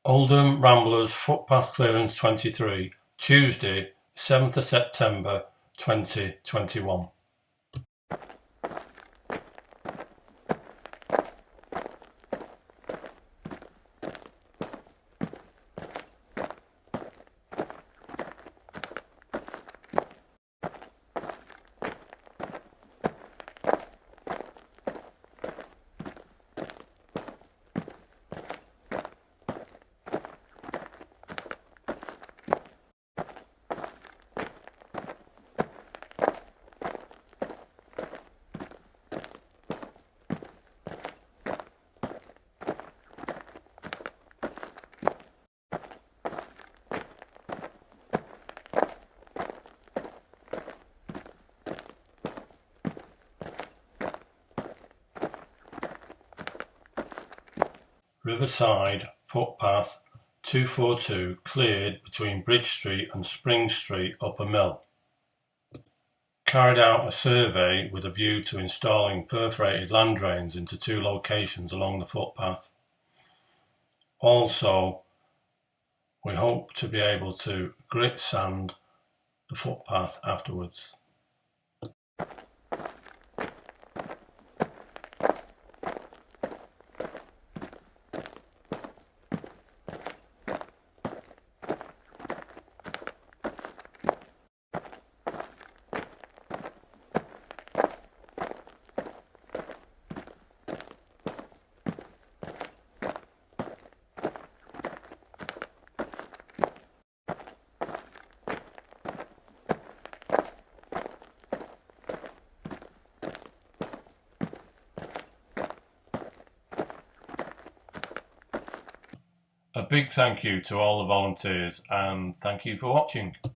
Oldham Ramblers Footpath Clearance 23, Tuesday, 7th of September 2021. Riverside Footpath 242 cleared between Bridge Street and Spring Street, Uppermill. Carried out a survey with a view to installing perforated land drains into 2 locations along the footpath. Also, we hope to be able to grit sand the footpath afterwards. A big thank you to all the volunteers and thank you for watching.